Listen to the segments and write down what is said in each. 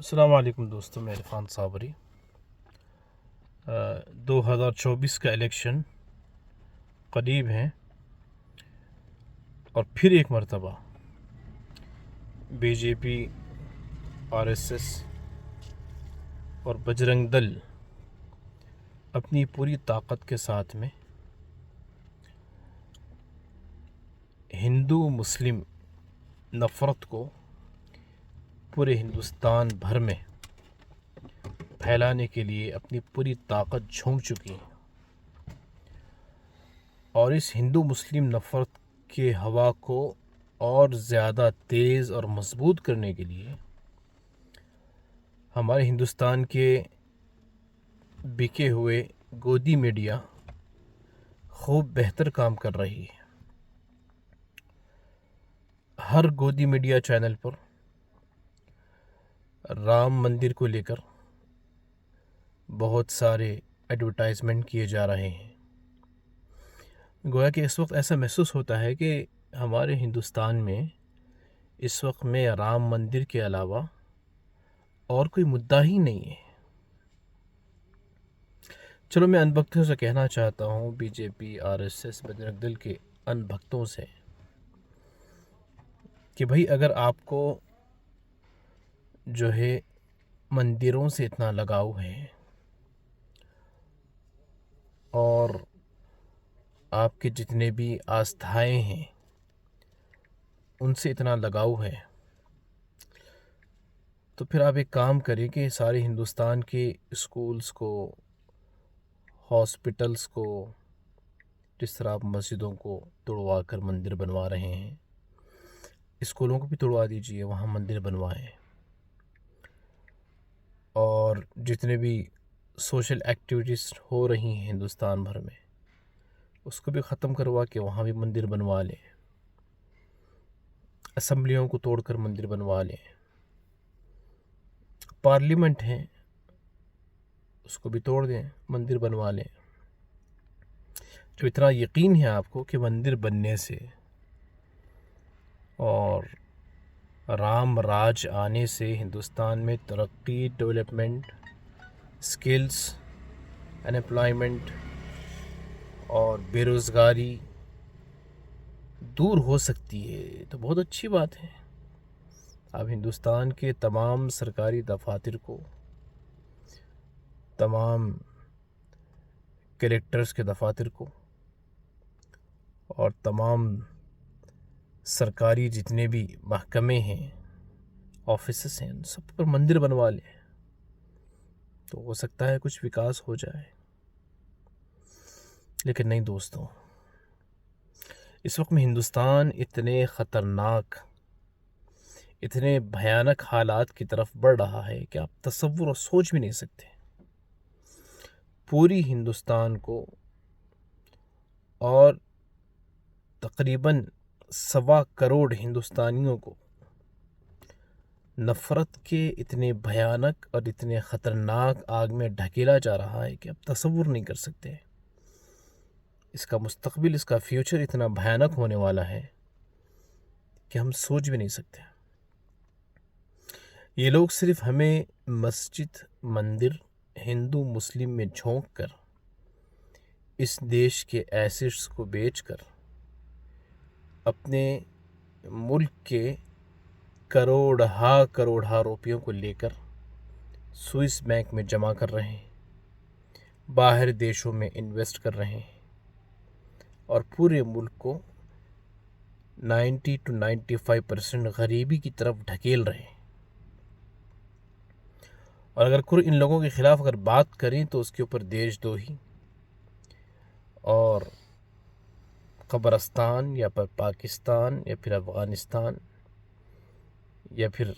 السلام علیکم دوستوں، میں عرفان صابری۔ 2024 کا الیکشن قریب ہے اور پھر ایک مرتبہ بی جے پی، آر ایس ایس اور بجرنگ دل اپنی پوری طاقت کے ساتھ میں ہندو مسلم نفرت کو پورے ہندوستان بھر میں پھیلانے کے لیے اپنی پوری طاقت جھونک چکی ہے، اور اس ہندو مسلم نفرت کے ہوا کو اور زیادہ تیز اور مضبوط کرنے کے لیے ہمارے ہندوستان کے بکے ہوئے گودی میڈیا خوب بہتر کام کر رہی ہے۔ ہر گودی میڈیا چینل پر رام مندر کو لے کر بہت سارے ایڈورٹائزمنٹ کیے جا رہے ہیں۔ گویا کہ اس وقت ایسا محسوس ہوتا ہے کہ ہمارے ہندوستان میں اس وقت میں رام مندر کے علاوہ اور کوئی مدعا ہی نہیں ہے۔ چلو، میں ان بھکتوں سے کہنا چاہتا ہوں، بی جے پی، آر ایس ایس، بجرنگ دل کے ان بھکتوں سے، کہ بھائی اگر آپ کو جو ہے مندروں سے اتنا لگاؤ ہے اور آپ کے جتنے بھی آستھائیں ہیں ان سے اتنا لگاؤ ہے، تو پھر آپ ایک کام کریں کہ سارے ہندوستان کے اسکولز کو، ہاسپٹلز کو، جس طرح آپ مسجدوں کو توڑوا کر مندر بنوا رہے ہیں، اسکولوں کو بھی توڑوا دیجئے، وہاں مندر بنوائیں، اور جتنے بھی سوشل ایکٹیویٹیز ہو رہی ہیں ہندوستان بھر میں اس کو بھی ختم کروا کے وہاں بھی مندر بنوا لیں، اسمبلیوں کو توڑ کر مندر بنوا لیں، پارلیمنٹ ہیں اس کو بھی توڑ دیں، مندر بنوا لیں۔ جو اتنا یقین ہے آپ کو کہ مندر بننے سے اور رام راج آنے سے ہندوستان میں ترقی، ڈیولپمنٹ، سکلز، انپلائمنٹ اور بے روزگاری دور ہو سکتی ہے، تو بہت اچھی بات ہے۔ آپ ہندوستان کے تمام سرکاری دفاتر کو، تمام کلیکٹرز کے دفاتر کو اور تمام سرکاری جتنے بھی محکمے ہیں، آفیسز ہیں، ان سب پر مندر بنوا لیں، تو ہو سکتا ہے کچھ وکاس ہو جائے۔ لیکن نہیں دوستوں، اس وقت میں ہندوستان اتنے خطرناک، اتنے بھیانک حالات کی طرف بڑھ رہا ہے کہ آپ تصور اور سوچ بھی نہیں سکتے۔ پوری ہندوستان کو اور تقریباً 1.25 کروڑ ہندوستانیوں کو نفرت کے اتنے بھیانک اور اتنے خطرناک آگ میں ڈھکیلا جا رہا ہے کہ آپ تصور نہیں کر سکتے۔ اس کا مستقبل، اس کا فیوچر اتنا بھیانک ہونے والا ہے کہ ہم سوچ بھی نہیں سکتے۔ یہ لوگ صرف ہمیں مسجد، مندر، ہندو مسلم میں جھونک کر، اس دیش کے ایسٹس کو بیچ کر، اپنے ملک کے کروڑہا روپیوں کو لے کر سوئس بینک میں جمع کر رہے ہیں، باہر دیشوں میں انویسٹ کر رہے ہیں، اور پورے ملک کو 90 to 95% غریبی کی طرف ڈھکیل رہے ہیں۔ اور اگر کوئی ان لوگوں کے خلاف اگر بات کریں تو اس کے اوپر دیش دوہی اور قبرستان، یا پھر پاکستان، یا پھر افغانستان، یا پھر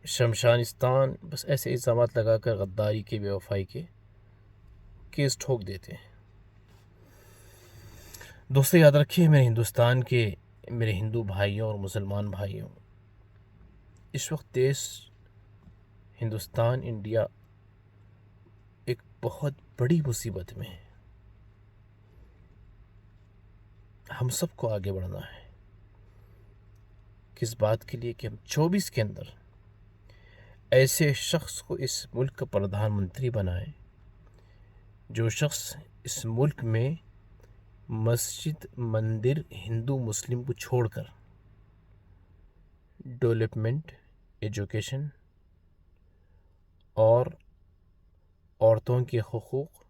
شمشانستان، بس ایسے الزامات لگا کر غداری کے، بے وفائی کے کیس ٹھوک دیتے ہیں۔ دوستو یاد رکھیے، میرے ہندوستان کے میرے ہندو بھائیوں اور مسلمان بھائیوں، اس وقت دیش ہندوستان، انڈیا ایک بہت بڑی مصیبت میں ہے۔ ہم سب کو آگے بڑھنا ہے، کس بات کے لیے کہ ہم 24 کے اندر ایسے شخص کو اس ملک کا پردھان منتری بنائیں جو شخص اس ملک میں مسجد مندر ہندو مسلم کو چھوڑ کر ڈیولپمنٹ، ایجوکیشن اور عورتوں کے حقوق،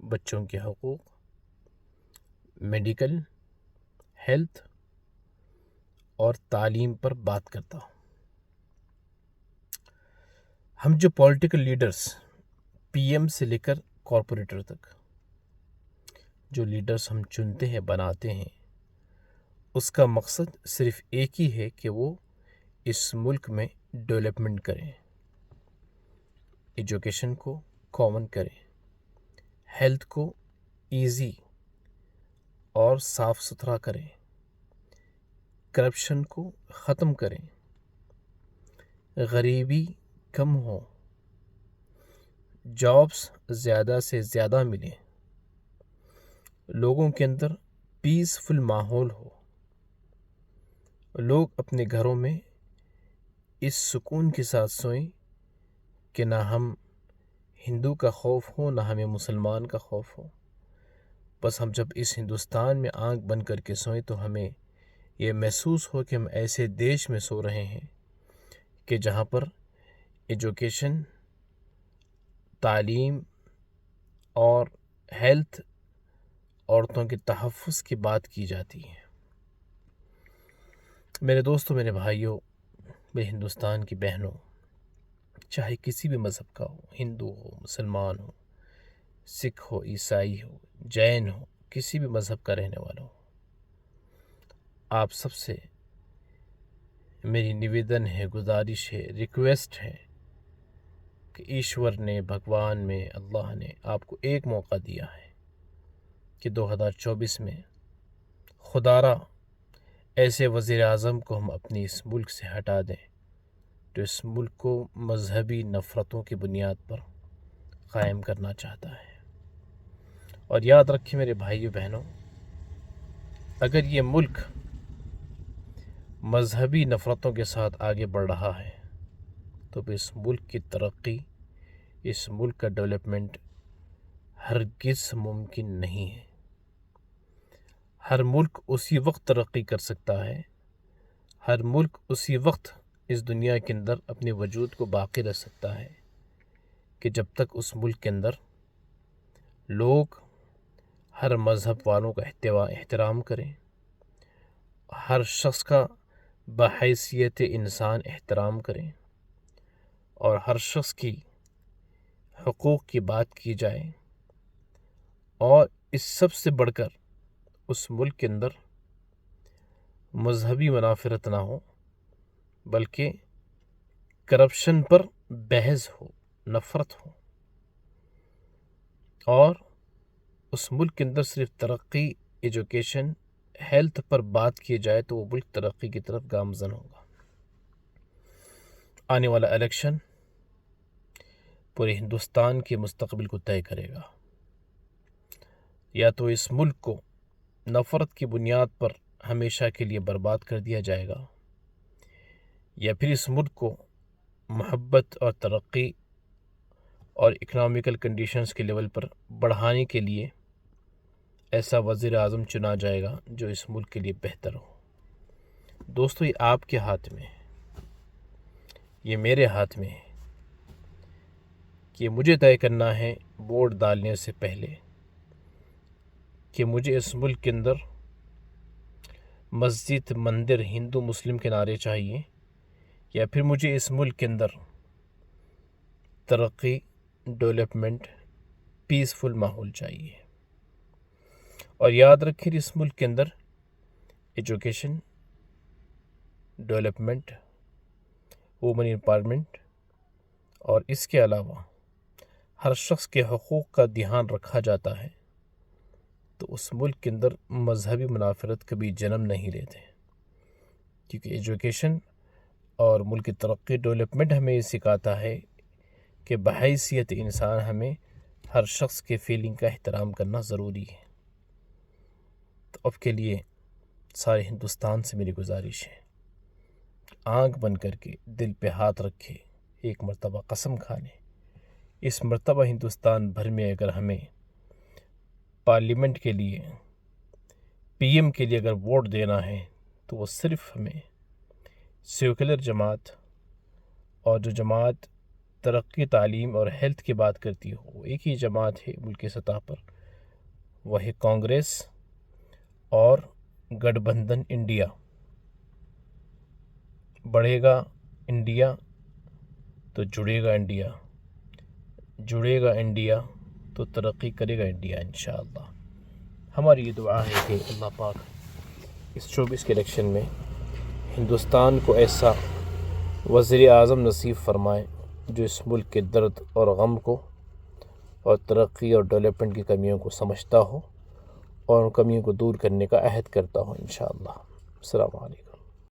بچوں کے حقوق، میڈیکل، ہیلتھ اور تعلیم پر بات کرتا ہوں۔ ہم جو پولیٹیکل لیڈرز پی ایم سے لے کر کارپوریٹر تک جو لیڈرز ہم چنتے ہیں، بناتے ہیں، اس کا مقصد صرف ایک ہی ہے کہ وہ اس ملک میں ڈیولپمنٹ کریں، ایجوکیشن کو کامن کریں، ہیلتھ کو ایزی اور صاف ستھرا کریں، کرپشن کو ختم کریں، غریبی کم ہو، جابس زیادہ سے زیادہ ملیں، لوگوں کے اندر پیسفل ماحول ہو، لوگ اپنے گھروں میں اس سکون کے ساتھ سوئیں کہ نہ ہم ہندو کا خوف ہو نہ ہمیں مسلمان کا خوف ہو۔ بس ہم جب اس ہندوستان میں آنکھ بند کر کے سوئیں تو ہمیں یہ محسوس ہو کہ ہم ایسے دیش میں سو رہے ہیں کہ جہاں پر ایجوکیشن، تعلیم اور ہیلتھ، عورتوں کے تحفظ کی بات کی جاتی ہے۔ میرے دوستوں، میرے بھائیوں، میرے ہندوستان کی بہنوں، چاہے کسی بھی مذہب کا ہو، ہندو ہو، مسلمان ہو، سکھ ہو، عیسائی ہو، جین ہو، کسی بھی مذہب کا رہنے والا ہو، آپ سب سے میری نویدن ہے، گزارش ہے، ریکویسٹ ہے کہ ایشور نے، بھگوان میں، اللہ نے آپ کو ایک موقع دیا ہے کہ 2024 میں خدارہ ایسے وزیر اعظم کو ہم اپنی اس ملک سے ہٹا دیں جو اس ملک کو مذہبی نفرتوں کی بنیاد پر قائم کرنا چاہتا ہے۔ اور یاد رکھیں میرے بھائیو بہنوں، اگر یہ ملک مذہبی نفرتوں کے ساتھ آگے بڑھ رہا ہے تو اس ملک کی ترقی، اس ملک کا ڈیولپمنٹ ہرگز ممکن نہیں ہے۔ ہر ملک اسی وقت ترقی کر سکتا ہے، ہر ملک اسی وقت اس دنیا کے اندر اپنے وجود کو باقی رکھ سکتا ہے کہ جب تک اس ملک کے اندر لوگ ہر مذہب والوں کا احترام کریں، ہر شخص کا بحیثیت انسان احترام کریں اور ہر شخص کی حقوق کی بات کی جائے، اور اس سب سے بڑھ کر اس ملک کے اندر مذہبی منافرت نہ ہو بلکہ کرپشن پر بحث ہو، نفرت ہو، اور اس ملک کے اندر صرف ترقی، ایجوکیشن، ہیلتھ پر بات کی جائے تو وہ ملک ترقی کی طرف گامزن ہوگا۔ آنے والا الیکشن پورے ہندوستان کے مستقبل کو طے کرے گا۔ یا تو اس ملک کو نفرت کی بنیاد پر ہمیشہ کے لیے برباد کر دیا جائے گا، یا پھر اس ملک کو محبت اور ترقی اور اکنامیکل کنڈیشنز کے لیول پر بڑھانے کے لیے ایسا وزیر اعظم چنا جائے گا جو اس ملک کے لیے بہتر ہو۔ دوستو، یہ آپ کے ہاتھ میں ہے، یہ میرے ہاتھ میں ہے کہ مجھے طے کرنا ہے ووٹ ڈالنے سے پہلے کہ مجھے اس ملک کے اندر مسجد، مندر، ہندو مسلم کے نعرے چاہیے، یا پھر مجھے اس ملک کے اندر ترقی، ڈیولپمنٹ، پیسفل ماحول چاہیے۔ اور یاد رکھیں اس ملک کے اندر ایجوکیشن، ڈیولپمنٹ، وومن امپاورمنٹ اور اس کے علاوہ ہر شخص کے حقوق کا دھیان رکھا جاتا ہے تو اس ملک کے اندر مذہبی منافرت کبھی جنم نہیں لیتے، کیونکہ ایجوکیشن اور ملک کی ترقی، ڈیولپمنٹ ہمیں یہ سکھاتا ہے کہ بحیثیت انسان ہمیں ہر شخص کے فیلنگ کا احترام کرنا ضروری ہے۔ تو اب کے لیے سارے ہندوستان سے میری گزارش ہے، آنکھ بند کر کے دل پہ ہاتھ رکھے، ایک مرتبہ قسم کھا لیں، اس مرتبہ ہندوستان بھر میں اگر ہمیں پارلیمنٹ کے لیے، پی ایم کے لیے اگر ووٹ دینا ہے تو وہ صرف ہمیں سیکولر جماعت، اور جو جماعت ترقی، تعلیم اور ہیلتھ کی بات کرتی ہو، وہ ایک ہی جماعت ہے ملک کی سطح پر، وہ ہے کانگریس اور گٹھ بندھن انڈیا۔ بڑھے گا انڈیا تو جڑے گا انڈیا، جڑے گا انڈیا تو ترقی کرے گا انڈیا انشاءاللہ۔ ہماری یہ دعا ہے کہ اللہ پاک اس 24 کے الیکشن میں ہندوستان کو ایسا وزیر اعظم نصیب فرمائے جو اس ملک کے درد اور غم کو اور ترقی اور ڈیولپمنٹ کی کمیوں کو سمجھتا ہو اور ان کمیوں کو دور کرنے کا عہد کرتا ہو انشاءاللہ۔ السلام علیکم۔